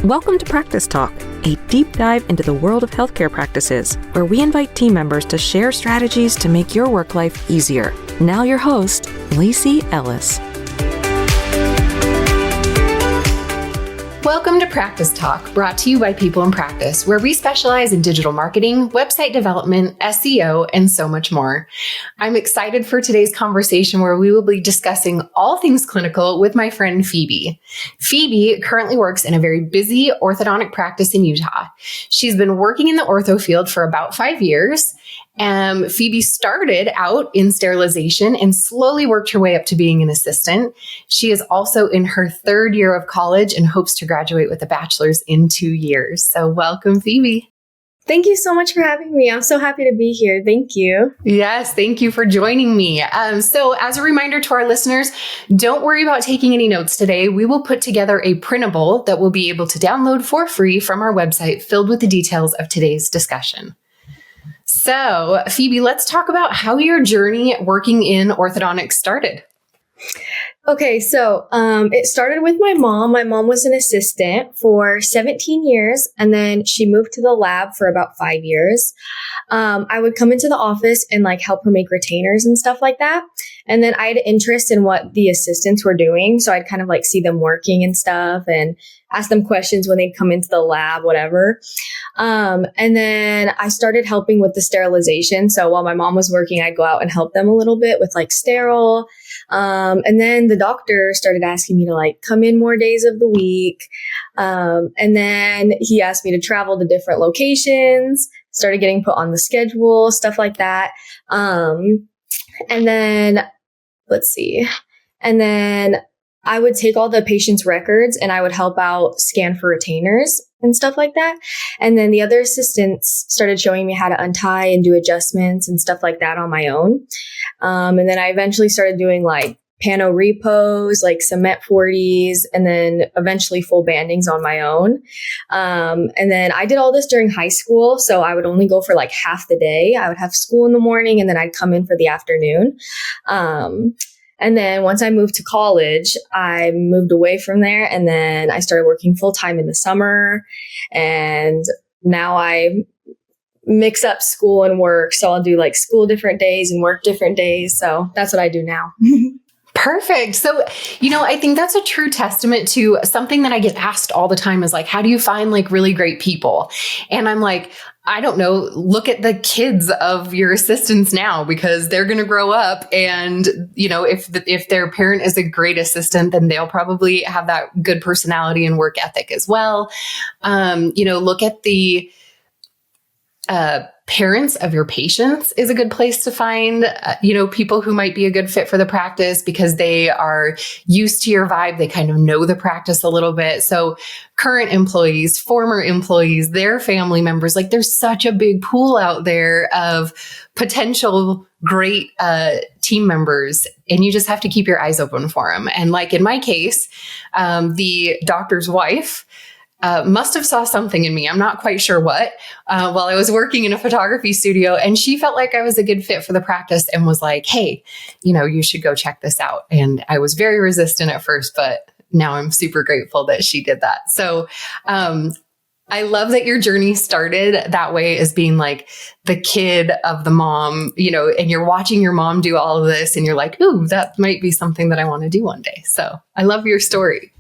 Welcome to Practice Talk, a deep dive into the world of healthcare practices, where we invite team members to share strategies to make your work life easier. Now your host, Lacie Ellis. Welcome to Practice Talk, brought to you by People in Practice, where we specialize in digital marketing, website development, SEO, and so much more. I'm excited for today's conversation where we will be discussing all things clinical with my friend Phoebe. Phoebe currently works in a very busy orthodontic practice in Utah. She's been working in the ortho field for about 5 years. Phoebe started out in sterilization and slowly worked her way up to being an assistant. She is also in her 3rd year of college and hopes to graduate with a bachelor's in 2 years. So welcome, Phoebe. Thank you so much for having me. I'm so happy to be here. Thank you. Yes, thank you for joining me. So as a reminder to our listeners, don't worry about taking any notes today. We will put together a printable that we'll be able to download for free from our website filled with the details of today's discussion. So, Phoebe, let's talk about how your journey working in orthodontics started. Okay, so it started with my mom. My mom was an assistant for 17 years, and then she moved to the lab for about 5 years. I would come into the office and help her make retainers and stuff like that. And then I had an interest in what the assistants were doing. So I'd kind of see them working and stuff and ask them questions when they'd come into the lab, whatever. And then I started helping with the sterilization. So while my mom was working, I'd go out and help them a little bit with sterile. And then the doctor started asking me to come in more days of the week. And then he asked me to travel to different locations, started getting put on the schedule, stuff like that. And then let's see. And then I would take all the patient's records and I would help out scan for retainers and stuff like that. And then the other assistants started showing me how to untie and do adjustments and stuff like that on my own. And then I eventually started doing pano repos, cement 40s, and then eventually full bandings on my own. And then I did all this during high school. So I would only go for half the day. I would have school in the morning and then I'd come in for the afternoon. And then once I moved to college, I moved away from there and then I started working full time in the summer. And now I mix up school and work. So I'll do school different days and work different days. So that's what I do now. Perfect. So, I think that's a true testament to something that I get asked all the time is how do you find really great people? And I'm I don't know, look at the kids of your assistants now because they're going to grow up and, if their parent is a great assistant, then they'll probably have that good personality and work ethic as well. Look at the parents of your patients is a good place to find, people who might be a good fit for the practice because they are used to your vibe. They kind of know the practice a little bit. So current employees, former employees, their family members, there's such a big pool out there of potential great team members, and you just have to keep your eyes open for them. And in my case, the doctor's wife must have saw something in me. I'm not quite sure what, while I was working in a photography studio, and she felt like I was a good fit for the practice and was like, hey, you should go check this out. And I was very resistant at first, but now I'm super grateful that she did that. So, I love that your journey started that way as being the kid of the mom, and you're watching your mom do all of this and you're like, ooh, that might be something that I want to do one day. So I love your story.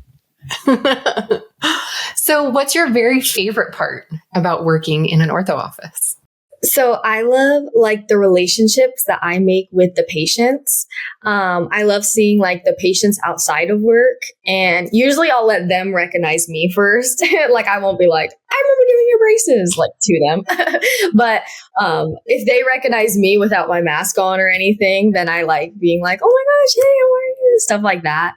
So what's your very favorite part about working in an ortho office? So I love the relationships that I make with the patients. I love seeing the patients outside of work, and usually I'll let them recognize me first. I won't be I remember doing your braces to them. But if they recognize me without my mask on or anything, then I being oh my gosh, hey, how are you? Stuff like that.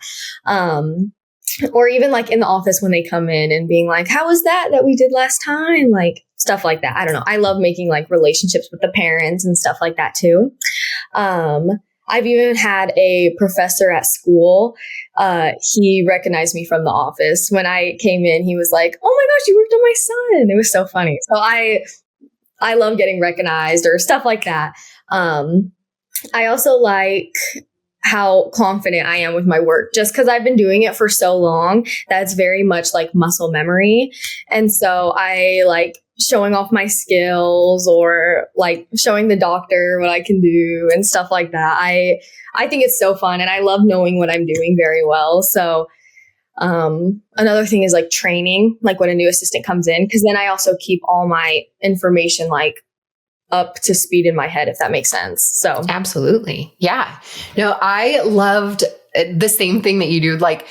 Or even in the office when they come in and being how was that we did last time? Stuff like that. I don't know. I love making relationships with the parents and stuff like that too. I've even had a professor at school. He recognized me from the office. When I came in, he was like, oh my gosh, you worked on my son. It was so funny. So I love getting recognized or stuff like that. I also how confident I am with my work, just because I've been doing it for so long. That's very much like muscle memory. And so I like showing off my skills or like showing the doctor what I can do and stuff like that. I think it's so fun, and I love knowing what I'm doing very well. So another thing is like training, like when a new assistant comes in, because then I also keep all my information like up to speed in my head, if that makes sense. So absolutely. Yeah. No, I loved the same thing that you do, like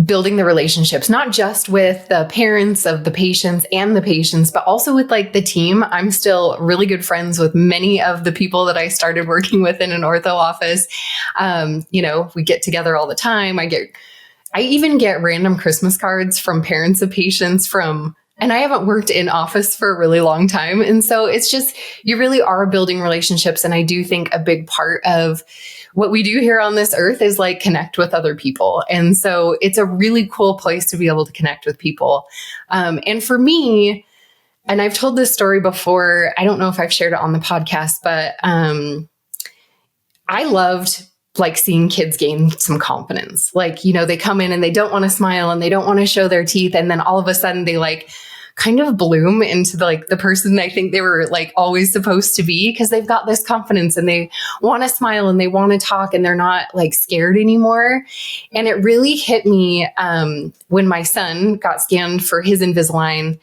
building the relationships, not just with the parents of the patients and the patients, but also with like the team. I'm still really good friends with many of the people that I started working with in an ortho office. We get together all the time. I even get random Christmas cards from parents of patients and I haven't worked in office for a really long time. And so it's just, you really are building relationships. And I do think a big part of what we do here on this earth is like connect with other people. And so it's a really cool place to be able to connect with people. And for me, and I've told this story before, I don't know if I've shared it on the podcast, but I loved like seeing kids gain some confidence. Like, they come in and they don't want to smile and they don't want to show their teeth. And then all of a sudden they like kind of bloom into the person I think they were like always supposed to be, because they've got this confidence and they want to smile and they want to talk and they're not like scared anymore. And it really hit me when my son got scanned for his Invisalign.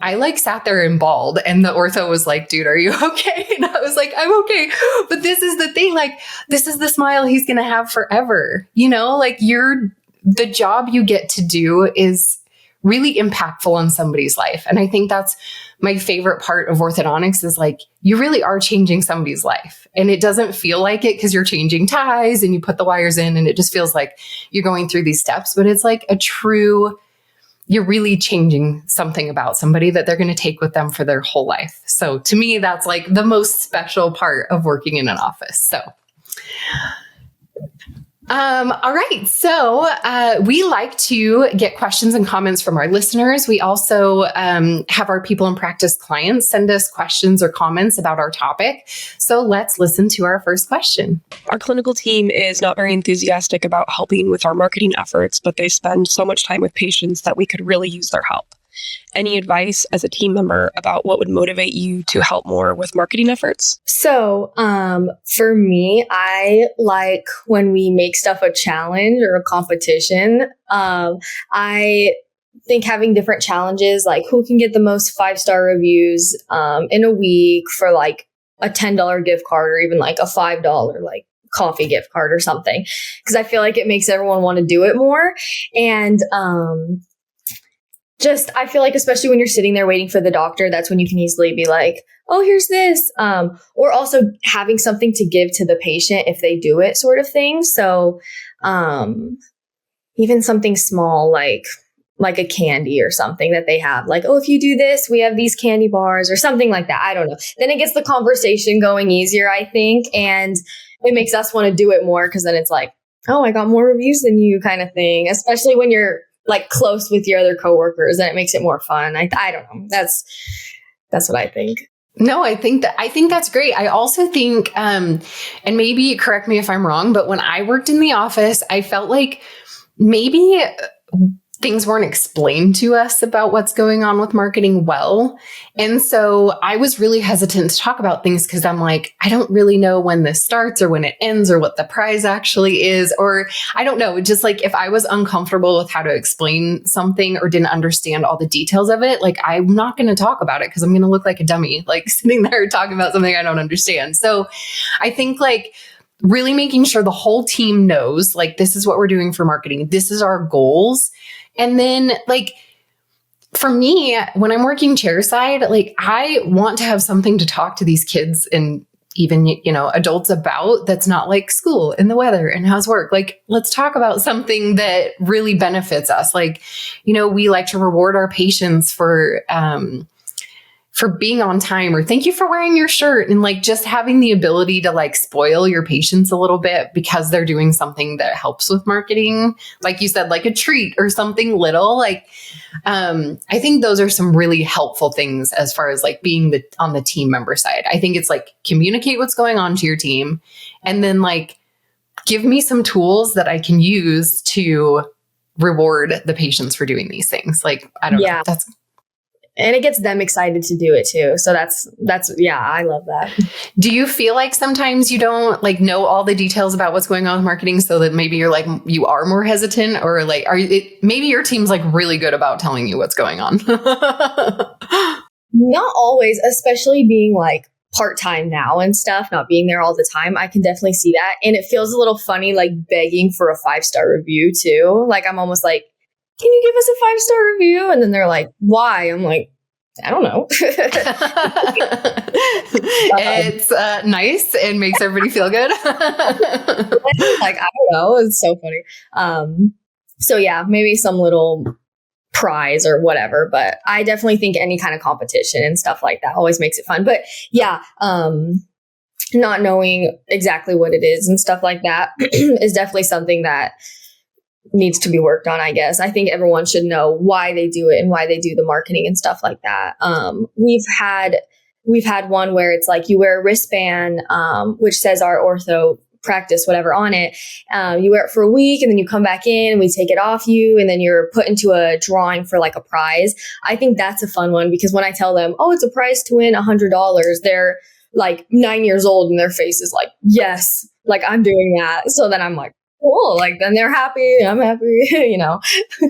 I like sat there and bawled, and the ortho was like, dude, are you okay? And I was like, I'm okay. But this is the thing, like, this is the smile he's going to have forever. Like the job you get to do is really impactful on somebody's life. And I think that's my favorite part of orthodontics is like, you really are changing somebody's life, and it doesn't feel like it because you're changing ties and you put the wires in and it just feels like you're going through these steps, but it's like you're really changing something about somebody that they're going to take with them for their whole life. So to me, that's like the most special part of working in an office. So, all right. So we like to get questions and comments from our listeners. We also have our people in practice clients send us questions or comments about our topic. So let's listen to our first question. Our clinical team is not very enthusiastic about helping with our marketing efforts, but they spend so much time with patients that we could really use their help. Any advice as a team member about what would motivate you to help more with marketing efforts? So, for me, I like when we make stuff a challenge or a competition. I think having different challenges, like who can get the most 5-star reviews in a week for like a $10 gift card or even like a $5 like coffee gift card or something. Because I feel like it makes everyone want to do it more. And I feel like, especially when you're sitting there waiting for the doctor, that's when you can easily be like, oh, here's this. Or also having something to give to the patient if they do it, sort of thing. So even something small like a candy or something that they have, like, oh, if you do this, we have these candy bars or something like that. I don't know. Then it gets the conversation going easier, I think. And it makes us want to do it more, because then it's like, oh, I got more reviews than you kind of thing, especially when you're like close with your other coworkers, and it makes it more fun. I don't know. That's what I think. No, I think that's great. I also think, and maybe correct me if I'm wrong, but when I worked in the office, I felt like maybe things weren't explained to us about what's going on with marketing well. And so I was really hesitant to talk about things because I'm like, I don't really know when this starts or when it ends or what the prize actually is, or I don't know. Just like if I was uncomfortable with how to explain something or didn't understand all the details of it, like I'm not going to talk about it because I'm going to look like a dummy, like sitting there talking about something I don't understand. So I think like really making sure the whole team knows, like, this is what we're doing for marketing. This is our goals. And then like, for me, when I'm working chairside, like I want to have something to talk to these kids and even, adults about that's not like school and the weather and how's work. Like, let's talk about something that really benefits us. Like, we like to reward our patients for being on time, or thank you for wearing your shirt, and like just having the ability to like spoil your patients a little bit because they're doing something that helps with marketing. Like you said, like a treat or something little, like, I think those are some really helpful things as far as like being on the team member side. I think it's like communicate what's going on to your team, and then like give me some tools that I can use to reward the patients for doing these things. Like, I don't know. And it gets them excited to do it too. So that's, I love that. Do you feel like sometimes you don't like know all the details about what's going on with marketing, so that maybe you're like, you are more hesitant, or like, maybe your team's like really good about telling you what's going on? Not always, especially being like part-time now and stuff, not being there all the time. I can definitely see that. And it feels a little funny, like begging for a 5-star review too. Like, I'm almost like, can you give us a 5-star review? And then they're like, why? I'm like, I don't know. It's nice and makes everybody feel good. Like, I don't know. It's so funny. So yeah, maybe some little prize or whatever, but I definitely think any kind of competition and stuff like that always makes it fun. But yeah, not knowing exactly what it is and stuff like that is definitely something that needs to be worked on, I guess. I think everyone should know why they do it and why they do the marketing and stuff like that. We've had one where it's like you wear a wristband, which says our ortho practice, whatever on it. You wear it for a week and then you come back in and we take it off you and then you're put into a drawing for like a prize. I think that's a fun one because when I tell them, oh, it's a prize to win $100, they're like 9 years old and their face is like, yes, like I'm doing that. So then I'm like, cool. Like then they're happy. I'm happy, you know?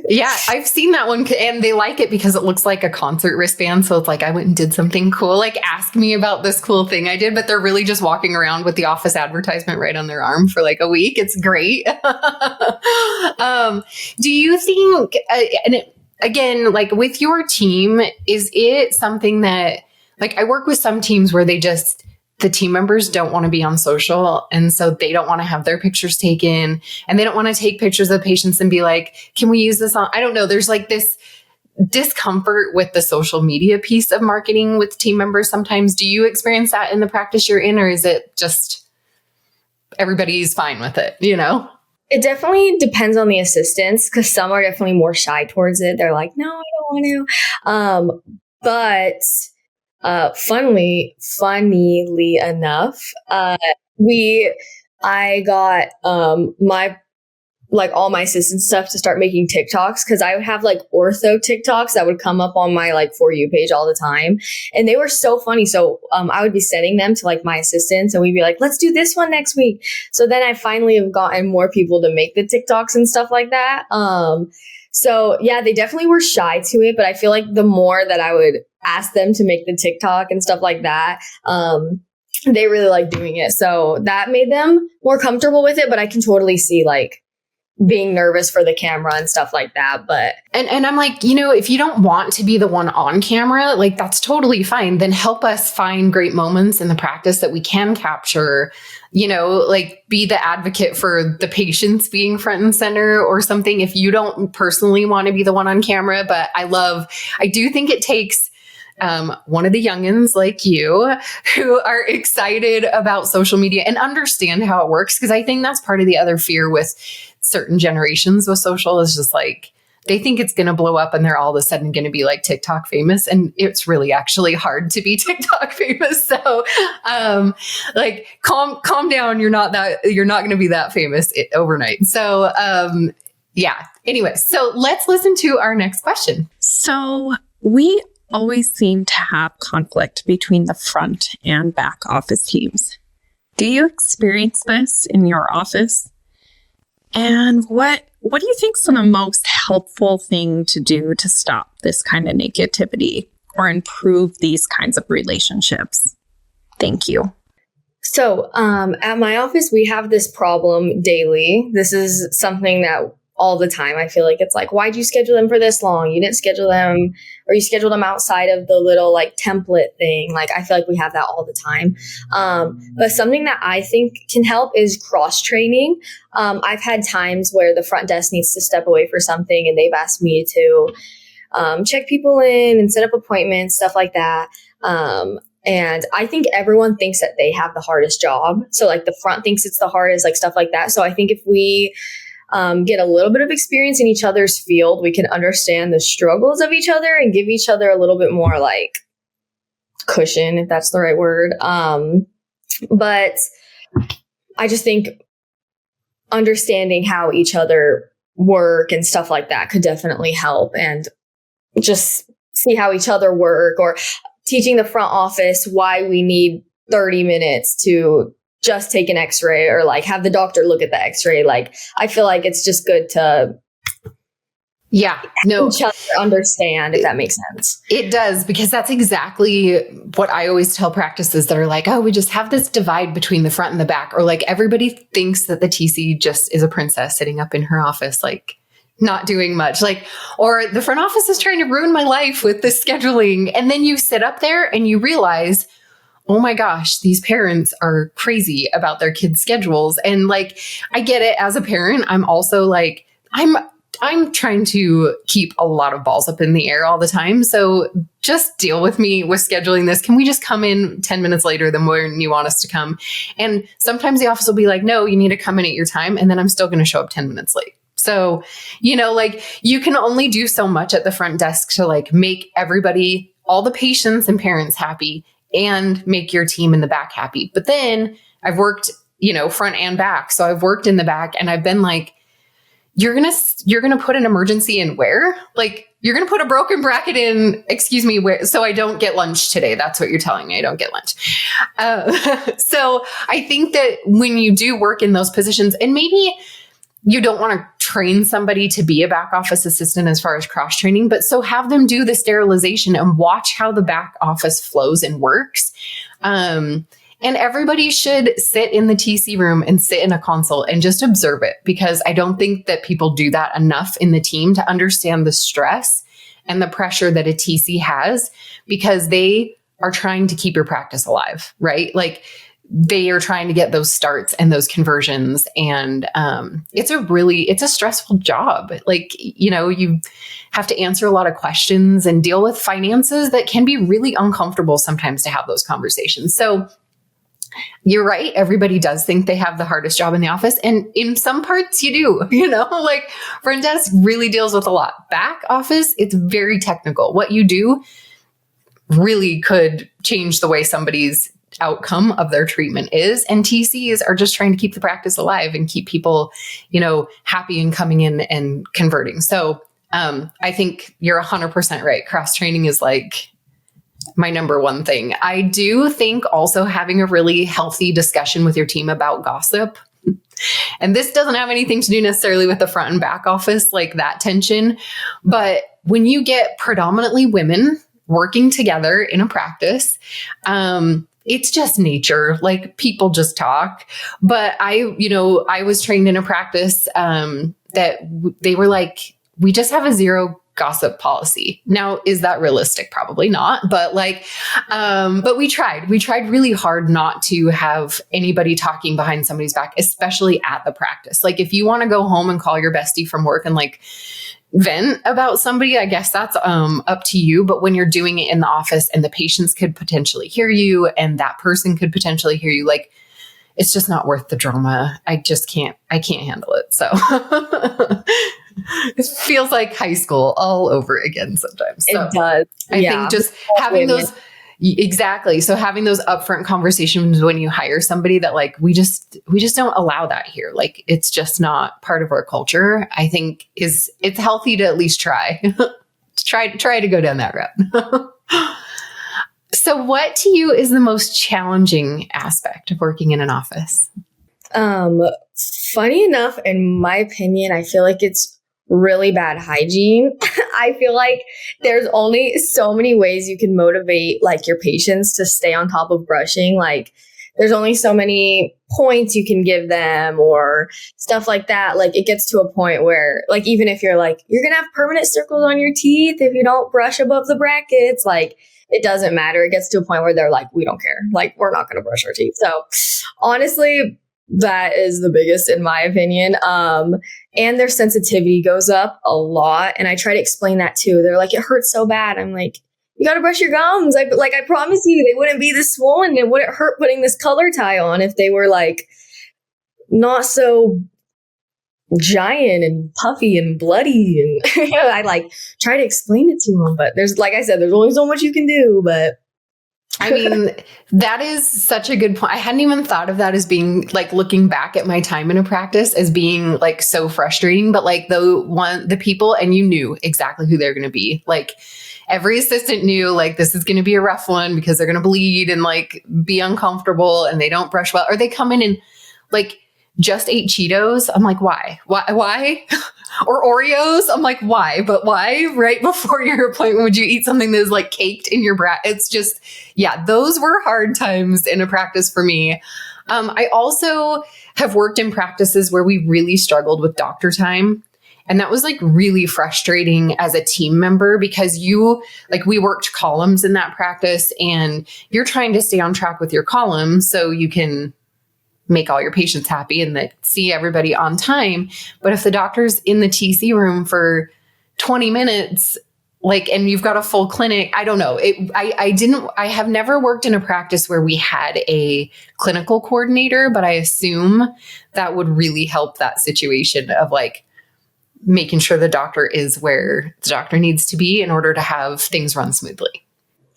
Yeah, I've seen that one and they like it because it looks like a concert wristband. So it's like, I went and did something cool. Like ask me about this cool thing I did, but they're really just walking around with the office advertisement right on their arm for like a week. It's great. Do you think, again, like with your team, is it something that like I work with some teams where the team members don't want to be on social. And so they don't want to have their pictures taken and they don't want to take pictures of patients and be like, can we use this on? I don't know. There's like this discomfort with the social media piece of marketing with team members. Sometimes do you experience that in the practice you're in, or is it just everybody's fine with it? You know? It definitely depends on the assistants because some are definitely more shy towards it. They're like, no, I don't want to. But funnily enough, I got all my assistant stuff to start making TikToks because I would have like ortho TikToks that would come up on my like For You page all the time. And they were so funny. So I would be sending them to like my assistants and we'd be like, let's do this one next week. So then I finally have gotten more people to make the TikToks and stuff like that. So yeah, they definitely were shy to it, but I feel like the more that I would ask them to make the TikTok and stuff like that, they really like doing it. So that made them more comfortable with it, but I can totally see like being nervous for the camera and stuff like that. But and I'm like, you know, if you don't want to be the one on camera, like that's totally fine. Then help us find great moments in the practice that we can capture, you know, like be the advocate for the patients being front and center or something if you don't personally want to be the one on camera. But I do think it takes one of the youngins like you who are excited about social media and understand how it works. Because I think that's part of the other fear with certain generations with social is just like, they think it's going to blow up and they're all of a sudden going to be like TikTok famous. And it's really actually hard to be TikTok famous. So, like calm down. You're not going to be that famous overnight. So, yeah. Anyway, so let's listen to our next question. So we always seem to have conflict between the front and back office teams. Do you experience this in your office? And what do you think is the most helpful thing to do to stop this kind of negativity or improve these kinds of relationships? Thank you. so at my office, we have this problem daily. This is something that all the time. I feel like it's like, why'd you schedule them for this long? You didn't schedule them, or you scheduled them outside of the little like template thing. Like, I feel like we have that all the time. But something that I think can help is cross training. I've had times where the front desk needs to step away for something and they've asked me to check people in and set up appointments, stuff like that. And I think everyone thinks that they have the hardest job. So like the front thinks it's the hardest, like stuff like that. So I think if we get a little bit of experience in each other's field, we can understand the struggles of each other and give each other a little bit more like cushion, if that's the right word. But I just think understanding how each other work and stuff like that could definitely help, and just see how each other work, or teaching the front office why we need 30 minutes to just take an x-ray, or like have the doctor look at the x-ray. Like, I feel like it's just good to each other understand, if that makes sense. It does, because that's exactly what I always tell practices that are like, oh, we just have this divide between the front and the back, or like everybody thinks that the TC just is a princess sitting up in her office, like not doing much, like, or the front office is trying to ruin my life with this scheduling. And then you sit up there and you realize, oh my gosh, these parents are crazy about their kids' schedules. And like, I get it as a parent. I'm also like, I'm trying to keep a lot of balls up in the air all the time. So just deal with me with scheduling this. Can we just come in 10 minutes later than when you want us to come? And sometimes the office will be like, no, you need to come in at your time. And then I'm still going to show up 10 minutes late. So, like, you can only do so much at the front desk to like make everybody, all the patients and parents happy, and make your team in the back happy. But then I've worked, front and back. So I've worked in the back, and I've been like, you're going to put an emergency in where? Like, you're going to put a broken bracket in, excuse me, where? So I don't get lunch today. That's what you're telling me. I don't get lunch. So I think that when you do work in those positions, and maybe you don't want to train somebody to be a back office assistant as far as cross training, but so have them do the sterilization and watch how the back office flows and works. And everybody should sit in the TC room and sit in a console and just observe it, because I don't think that people do that enough in the team to understand the stress and the pressure that a TC has, because they are trying to keep your practice alive, right? Like, they are trying to get those starts and those conversions. And it's a stressful job. Like, you have to answer a lot of questions and deal with finances that can be really uncomfortable sometimes to have those conversations. So you're right. Everybody does think they have the hardest job in the office. And in some parts you do, like front desk really deals with a lot. Back office, it's very technical. What you do really could change the way somebody's outcome of their treatment is. And TCs are just trying to keep the practice alive and keep people, happy and coming in and converting. So I think you're 100% right. Cross training is like my number one thing. I do think also having a really healthy discussion with your team about gossip. And this doesn't have anything to do necessarily with the front and back office, like that tension. But when you get predominantly women working together in a practice, it's just nature. Like, people just talk. But I was trained in a practice that they were like, we just have a zero gossip policy. Now, is that realistic? Probably not. But but we tried really hard not to have anybody talking behind somebody's back, especially at the practice. Like, if you want to go home and call your bestie from work and like vent about somebody, I guess that's up to you. But when you're doing it in the office and the patients could potentially hear you and that person could potentially hear you, like, it's just not worth the drama. I can't handle it. So it feels like high school all over again sometimes. So it does. I think just having those, exactly. So having those upfront conversations when you hire somebody that like, we just don't allow that here. Like, it's just not part of our culture. I think it's healthy to at least try to go down that route. So what to you is the most challenging aspect of working in an office? Funny enough, in my opinion, I feel like it's really bad hygiene. I feel like there's only so many ways you can motivate like your patients to stay on top of brushing. Like, there's only so many points you can give them or stuff like that. Like, it gets to a point where, like, even if you're like, you're going to have permanent circles on your teeth if you don't brush above the brackets, like, it doesn't matter. It gets to a point where they're like, we don't care. Like, we're not going to brush our teeth. So honestly, that is the biggest in my opinion. And their sensitivity goes up a lot. And I try to explain that too. They're like, it hurts so bad. I'm like, you got to brush your gums. I promise you, they wouldn't be this swollen. It wouldn't hurt putting this color tie on if they were like not so giant and puffy and bloody. And I like try to explain it to them. But there's, like I said, there's only so much you can do. But I mean, that is such a good point. I hadn't even thought of that as being like looking back at my time in a practice as being like so frustrating, but like the people, and you knew exactly who they're going to be. Like every assistant knew like this is going to be a rough one because they're going to bleed and like be uncomfortable and they don't brush well, or they come in and like just ate Cheetos. I'm like, why? Or Oreos. I'm like, why? But why right before your appointment would you eat something that is like caked in your bra? It's just, yeah, those were hard times in a practice for me. I also have worked in practices where we really struggled with doctor time. And that was like really frustrating as a team member because we worked columns in that practice and you're trying to stay on track with your columns so you can make all your patients happy and that see everybody on time. But if the doctor's in the TC room for 20 minutes, like, and you've got a full clinic, I don't know. I have never worked in a practice where we had a clinical coordinator, but I assume that would really help that situation of like making sure the doctor is where the doctor needs to be in order to have things run smoothly.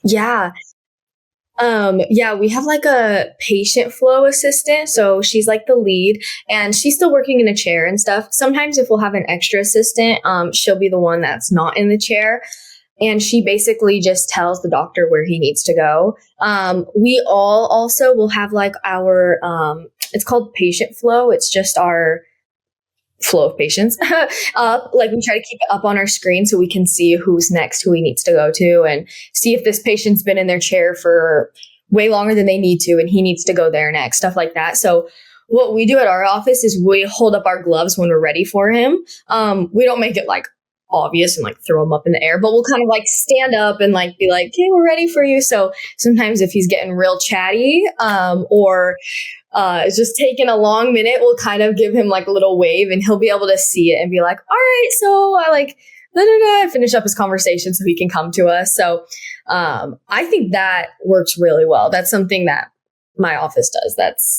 Yeah. We have like a patient flow assistant. So she's like the lead and she's still working in a chair and stuff. Sometimes if we'll have an extra assistant, she'll be the one that's not in the chair. And she basically just tells the doctor where he needs to go. We all also will have like our, it's called patient flow. It's just our flow of patients up. Like we try to keep it up on our screen so we can see who's next, who he needs to go to, and see if this patient's been in their chair for way longer than they need to and he needs to go there next, stuff like that. So what we do at our office is we hold up our gloves when we're ready for him. We don't make it like obvious and like throw them up in the air, but we'll kind of like stand up and like be like, okay, we're ready for you. So sometimes if he's getting real chatty or it's just taking a long minute, we'll kind of give him like a little wave and he'll be able to see it and be like, all right, so I like finish up his conversation so he can come to us. So I think that works really well. That's something that my office does.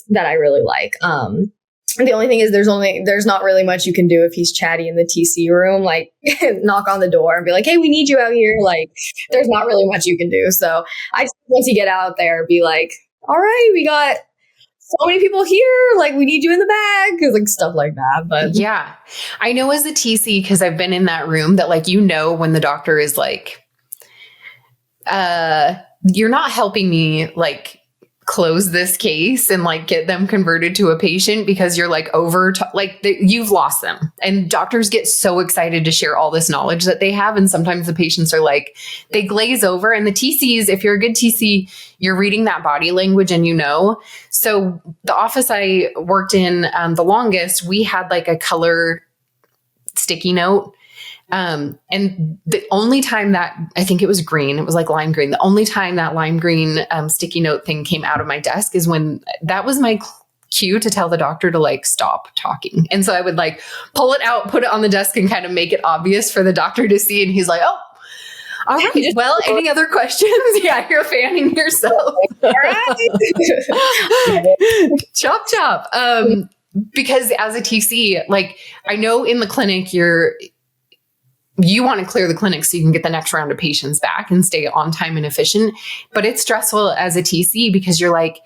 That I really like. The only thing is there's not really much you can do if he's chatty in the TC room, like knock on the door and be like, hey, we need you out here. Like there's not really much you can do. So once you get out there, be like, all right, we got so many people here, like we need you in the back, like stuff like that. But yeah, I know as a TC, because I've been in that room, that like, when the doctor is like, you're not helping me like close this case and like get them converted to a patient because you're like you've lost them. And doctors get so excited to share all this knowledge that they have. And sometimes the patients are like, they glaze over, and the TCs, if you're a good TC, you're reading that body language and so the office I worked in the longest, we had like a color sticky note. And the only time that I think it was green, it was like lime green. The only time that lime green sticky note thing came out of my desk is when that was my cue to tell the doctor to like stop talking. And so I would like pull it out, put it on the desk and kind of make it obvious for the doctor to see. And he's like, oh, all right. Well, any other questions? Yeah, you're fanning yourself. All right. Chop, chop. Because as a TC, like I know in the clinic, you want to clear the clinic so you can get the next round of patients back and stay on time and efficient. But it's stressful as a TC because you're like,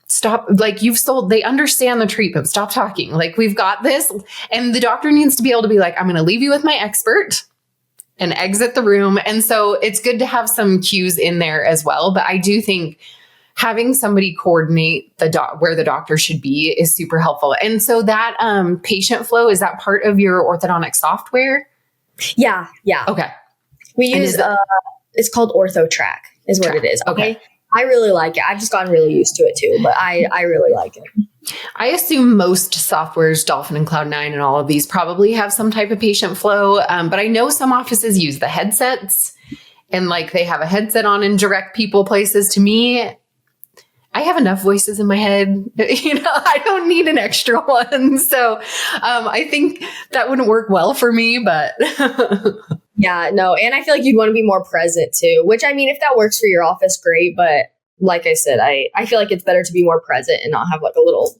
stop, like they understand the treatment. Stop talking. Like we've got this. And the doctor needs to be able to be like, I'm going to leave you with my expert and exit the room. And so it's good to have some cues in there as well. But I do think having somebody coordinate where the doctor should be is super helpful. And so that patient flow, is that part of your orthodontic software? Yeah. Okay. We use, it's called OrthoTrack is what it is. Okay. I really like it. I've just gotten really used to it too, but I really like it. I assume most softwares, Dolphin and Cloud9 and all of these probably have some type of patient flow. But I know some offices use the headsets and like they have a headset on and direct people places. To me, I have enough voices in my head. I don't need an extra one. So I think that wouldn't work well for me, but. Yeah, no. And I feel like you'd want to be more present too, which I mean, if that works for your office, great. But like I said, I feel like it's better to be more present and not have like a little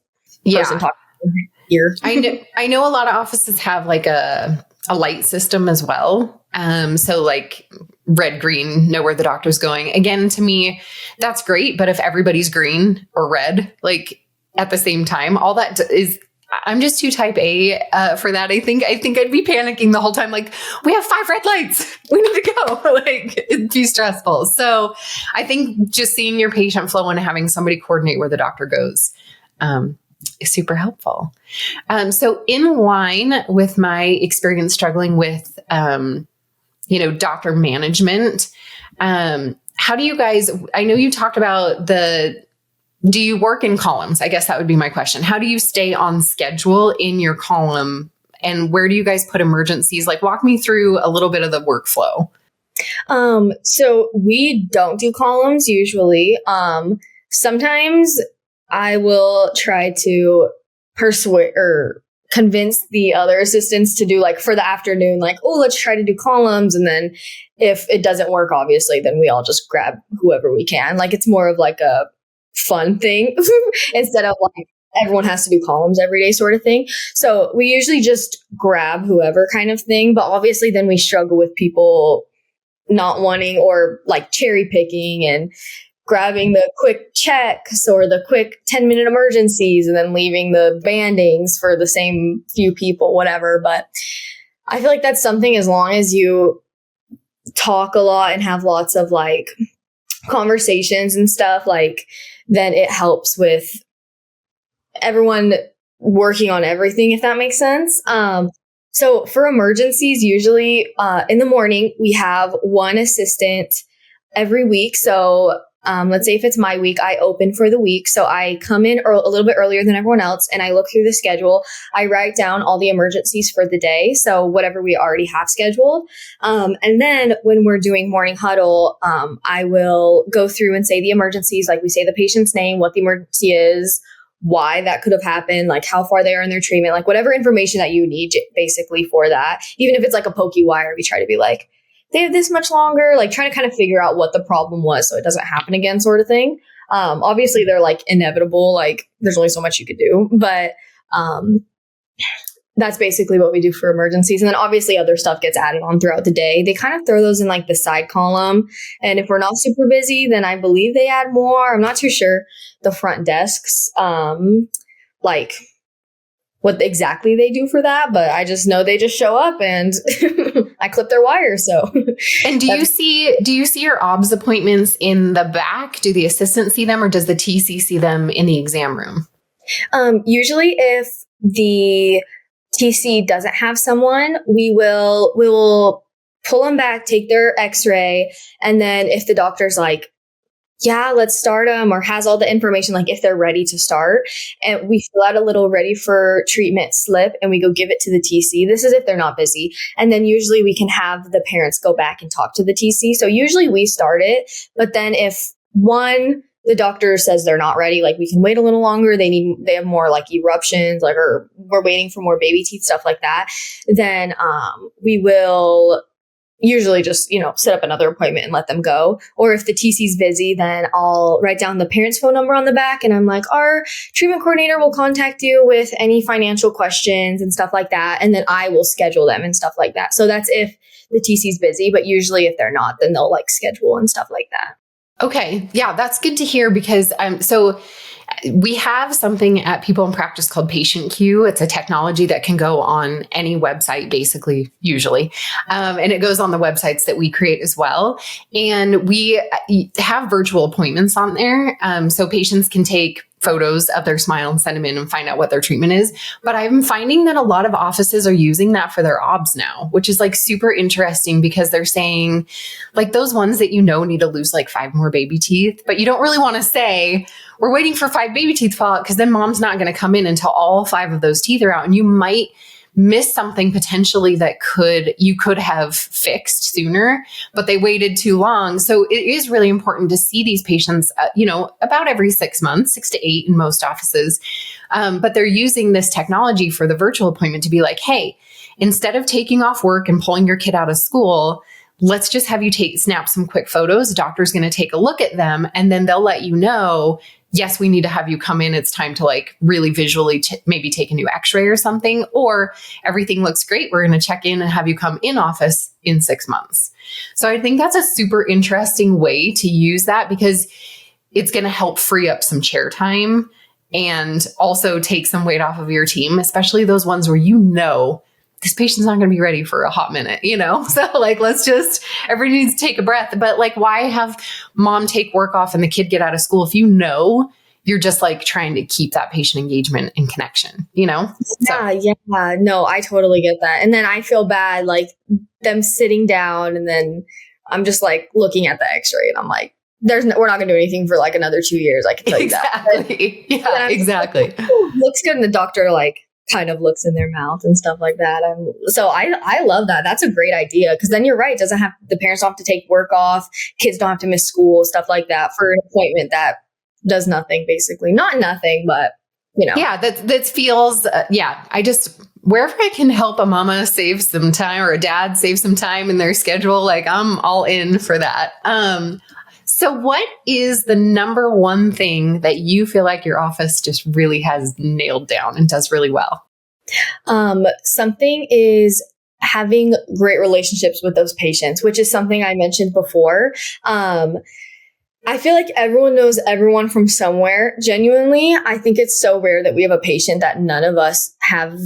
person talking in your ear. I know a lot of offices have like a a light system as well. So like red, green, know where the doctor's going. Again, to me, that's great. But if everybody's green or red, like at the same time, all that is, I'm just too type A for that. I think I'd be panicking the whole time. Like, we have 5 red lights. We need to go. Like, it'd be stressful. So I think just seeing your patient flow and having somebody coordinate where the doctor goes is super helpful. So in line with my experience struggling with, doctor management, how do you guys, I know you talked about do you work in columns? I guess that would be my question. How do you stay on schedule in your column, and where do you guys put emergencies? Like, walk me through a little bit of the workflow. So we don't do columns usually. Sometimes I will try to persuade or convince the other assistants to do, like, for the afternoon, like, oh, let's try to do columns. And then if it doesn't work, obviously, then we all just grab whoever we can. Like, it's more of like a fun thing instead of like everyone has to do columns every day sort of thing. So we usually just grab whoever kind of thing. But obviously then we struggle with people not wanting or like cherry picking and grabbing the quick checks or the quick 10-minute emergencies and then leaving the bandings for the same few people, whatever. But I feel like that's something, as long as you talk a lot and have lots of like conversations and stuff, like, then it helps with everyone working on everything, if that makes sense. So for emergencies, usually in the morning, we have one assistant every week. So let's say if it's my week, I open for the week. So I come in a little bit earlier than everyone else, and I look through the schedule. I write down all the emergencies for the day. So whatever we already have scheduled. And then when we're doing morning huddle, I will go through and say the emergencies, like we say the patient's name, what the emergency is, why that could have happened, like how far they are in their treatment, like whatever information that you need basically for that. Even if it's like a pokey wire, we try to be like, they have this much longer, like trying to kind of figure out what the problem was so it doesn't happen again, sort of thing. Obviously they're like inevitable, like there's only so much you could do, but that's basically what we do for emergencies. And then obviously other stuff gets added on throughout the day. They kind of throw those in like the side column. And if we're not super busy, then I believe they add more. I'm not too sure the front desks, like what exactly they do for that, but I just know they just show up and I clip their wires. So, and do you see your OBS appointments in the back? Do the assistants see them, or does the TC see them in the exam room? Usually if the TC doesn't have someone, we will pull them back, take their x-ray. And then if the doctor's like, yeah, let's start them, or has all the information, like if they're ready to start, and we fill out a little ready for treatment slip and we go give it to the TC. This is if they're not busy. And then usually we can have the parents go back and talk to the TC. So usually we start it, but then if the doctor says they're not ready, like we can wait a little longer, they have more like eruptions, like, or we're waiting for more baby teeth, stuff like that, then we will usually just, set up another appointment and let them go. Or if the TC's busy, then I'll write down the parent's phone number on the back. And I'm like, our treatment coordinator will contact you with any financial questions and stuff like that. And then I will schedule them and stuff like that. So that's if the TC's busy, but usually if they're not, then they'll like schedule and stuff like that. Okay. Yeah, that's good to hear, because so we have something at People in Practice called Patient Queue. It's a technology that can go on any website, basically, usually. And it goes on the websites that we create as well. And we have virtual appointments on there. So patients can take photos of their smile and send them in and find out what their treatment is. But I'm finding that a lot of offices are using that for their OBS now, which is like super interesting, because they're saying like those ones that need to lose like 5 more baby teeth, but you don't really want to say we're waiting for 5 baby teeth to fall out, because then mom's not going to come in until all 5 of those teeth are out, and you might miss something potentially that you could have fixed sooner, but they waited too long. So it is really important to see these patients, about every 6 months, 6 to 8 in most offices. But they're using this technology for the virtual appointment to be like, hey, instead of taking off work and pulling your kid out of school, let's just have you snap some quick photos. The doctor's going to take a look at them, and then they'll let you know, yes, we need to have you come in. It's time to like really visually maybe take a new x-ray or something, or everything looks great. We're going to check in and have you come in office in 6 months. So I think that's a super interesting way to use that, because it's going to help free up some chair time and also take some weight off of your team, especially those ones where this patient's not going to be ready for a hot minute, So like, everybody needs to take a breath. But like, why have mom take work off and the kid get out of school if you're just like trying to keep that patient engagement and connection, Yeah, yeah. No, I totally get that. And then I feel bad, like them sitting down, and then I'm just like looking at the x-ray and I'm like, we're not going to do anything for like another 2 years. I can tell you that. Exactly. Yeah, exactly. Like, looks good. And the doctor like kind of looks in their mouth and stuff like that. So I love that. That's a great idea. Cause then you're right. The parents don't have to take work off. Kids don't have to miss school, stuff like that for an appointment that does nothing, basically. Not nothing, but Yeah, that feels, wherever I can help a mama save some time or a dad save some time in their schedule, like I'm all in for that. So what is the number one thing that you feel like your office just really has nailed down and does really well? Something is having great relationships with those patients, which is something I mentioned before. I feel like everyone knows everyone from somewhere. Genuinely, I think it's so rare that we have a patient that none of us have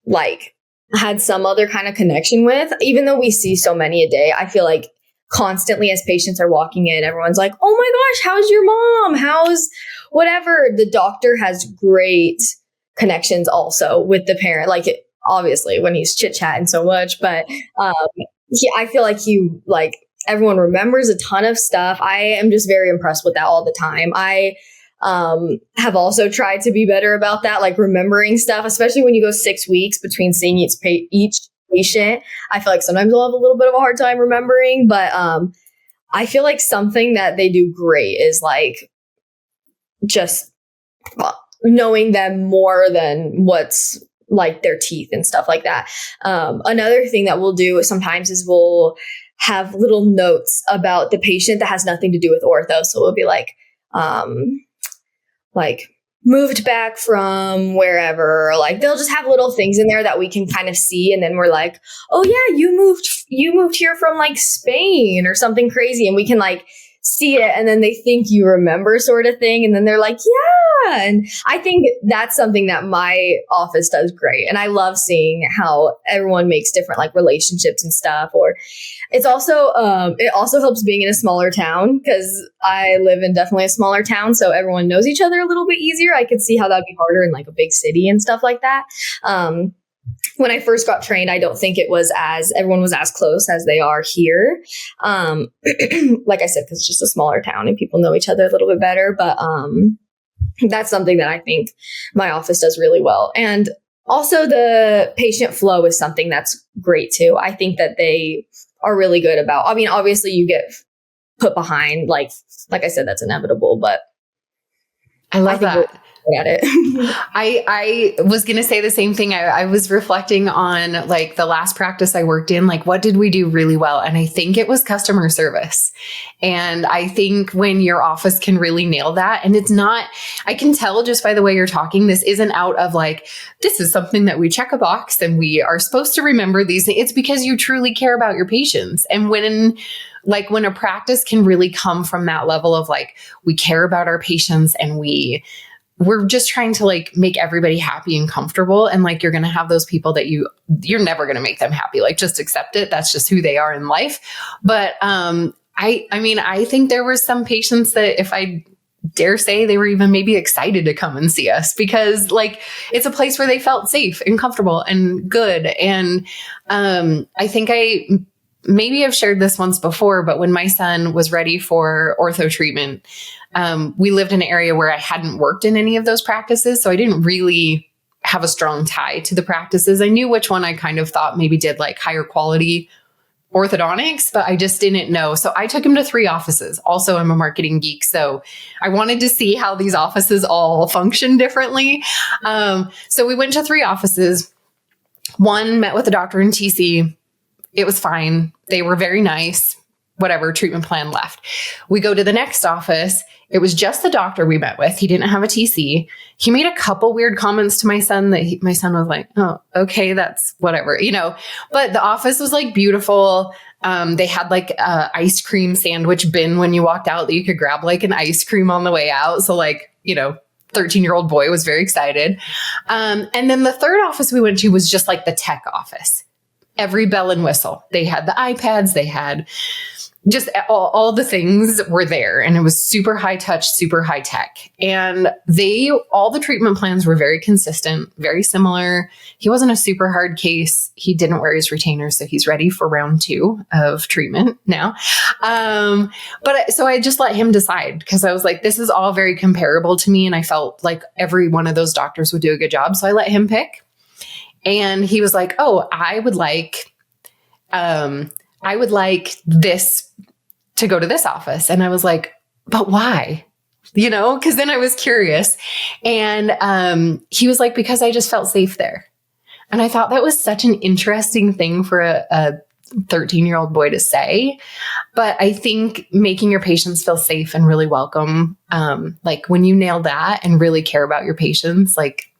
like had some other kind of connection with. Even though we see so many a day, I feel like constantly as patients are walking in, everyone's like, oh my gosh, how's your mom? How's whatever? The doctor has great connections also with the parent, like obviously when he's chit-chatting so much, but I feel like everyone remembers a ton of stuff. I am just very impressed with that all the time. I have also tried to be better about that, like remembering stuff, especially when you go 6 weeks between seeing each patient. I feel like sometimes I'll have a little bit of a hard time remembering, but I feel like something that they do great is like just knowing them more than what's like their teeth and stuff like that. Another thing that we'll do sometimes is we'll have little notes about the patient that has nothing to do with ortho. So it'll be like moved back from wherever, like they'll just have little things in there that we can kind of see. And then we're like, oh yeah, you moved here from like Spain or something crazy. And we can like see it. And then they think you remember, sort of thing. And then they're like, yeah. And I think that's something that my office does great. And I love seeing how everyone makes different like relationships and stuff. Or it's also, it also helps being in a smaller town, because I live in definitely a smaller town. So everyone knows each other a little bit easier. I could see how that'd be harder in like a big city and stuff like that. When I first got trained, I don't think everyone was as close as they are here. Like I said, because it's just a smaller town and people know each other a little bit better. But that's something that I think my office does really well. And also the patient flow is something that's great too. I think that they are really good about, I mean, obviously you get put behind, like I said, that's inevitable, but I love that. At it. I was going to say the same thing. I was reflecting on like the last practice I worked in, like what did we do really well? And I think it was customer service. And I think when your office can really nail that, and it's not, I can tell just by the way you're talking, this isn't out of like, this is something that we check a box and we are supposed to remember these things. It's because you truly care about your patients. And when a practice can really come from that level of like, we care about our patients and we're just trying to like make everybody happy and comfortable. And like, you're going to have those people that you're never going to make them happy. Like, just accept it. That's just who they are in life. But, I think there were some patients that, if I dare say, they were even maybe excited to come and see us, because like, it's a place where they felt safe and comfortable and good. And, I think maybe I've shared this once before, but when my son was ready for ortho treatment, we lived in an area where I hadn't worked in any of those practices. So I didn't really have a strong tie to the practices. I knew which one I kind of thought maybe did like higher quality orthodontics, but I just didn't know. So I took him to 3 offices. Also, I'm a marketing geek, so I wanted to see how these offices all function differently. So we went to 3 offices. One met with the doctor in TC. It was fine. They were very nice. whatever treatment plan left. We go to the next office. It was just the doctor we met with. He didn't have a TC. He made a couple weird comments to my son that my son was like, oh, okay, that's whatever, but the office was like beautiful. They had like a ice cream sandwich bin when you walked out that you could grab like an ice cream on the way out. So 13-year-old boy was very excited. And then the third office we went to was just like the tech office. Every bell and whistle. They had the iPads, they had just all the things were there, and it was super high touch, super high tech. And all the treatment plans were very consistent, very similar. He wasn't a super hard case. He didn't wear his retainers, so he's ready for round 2 of treatment now. So I just let him decide, because I was like, this is all very comparable to me. And I felt like every one of those doctors would do a good job. So I let him pick. And he was like, oh, I would like this to go to this office. And I was like, but why? Because then I was curious. And he was like, because I just felt safe there. And I thought that was such an interesting thing for a 13-year-old boy to say. But I think making your patients feel safe and really welcome, like when you nail that and really care about your patients, like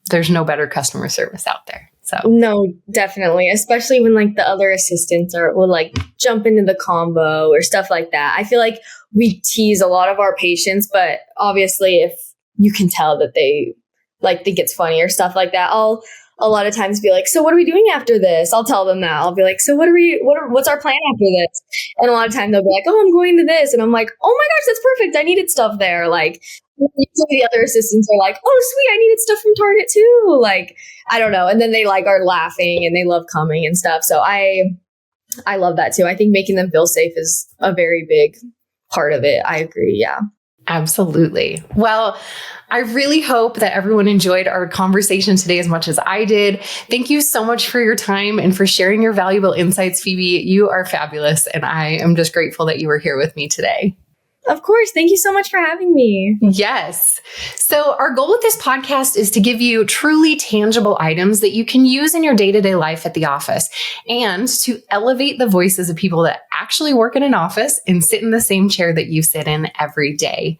there's no better customer service out there. So no, definitely. Especially when like the other assistants will like jump into the combo or stuff like that. I feel like we tease a lot of our patients, but obviously if you can tell that they like think it's funny or stuff like that, I'll a lot of times be like, so what are we doing after this? I'll tell them that. I'll be like, so what's our plan after this? And a lot of time they'll be like, oh, I'm going to this. And I'm like, oh my gosh, that's perfect. I needed stuff there. Like usually the other assistants are like, oh, sweet, I needed stuff from Target too. Like, I don't know. And then they like are laughing and they love coming and stuff. So I love that too. I think making them feel safe is a very big part of it. I agree. Yeah. Absolutely. Well, I really hope that everyone enjoyed our conversation today as much as I did. Thank you so much for your time and for sharing your valuable insights, Phoebe. You are fabulous, and I am just grateful that you were here with me today. Of course. Thank you so much for having me. Yes. So our goal with this podcast is to give you truly tangible items that you can use in your day-to-day life at the office, and to elevate the voices of people that actually work in an office and sit in the same chair that you sit in every day.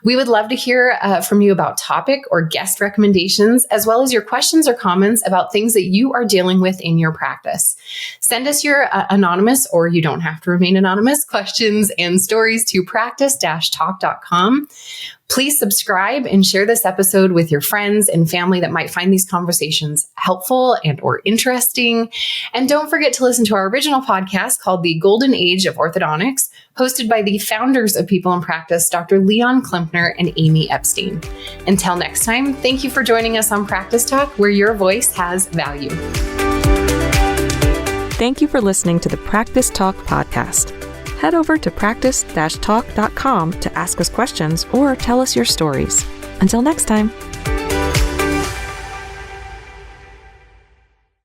We would love to hear from you about topic or guest recommendations, as well as your questions or comments about things that you are dealing with in your practice. Send us your anonymous, or you don't have to remain anonymous, questions and stories to practice-talk.com. Please subscribe and share this episode with your friends and family that might find these conversations helpful and or interesting. And don't forget to listen to our original podcast called The Golden Age of Orthodontics, hosted by the founders of People in Practice, Dr. Leon Klempner and Amy Epstein. Until next time, thank you for joining us on Practice Talk, where your voice has value. Thank you for listening to the Practice Talk podcast. Head over to practice-talk.com to ask us questions or tell us your stories. Until next time.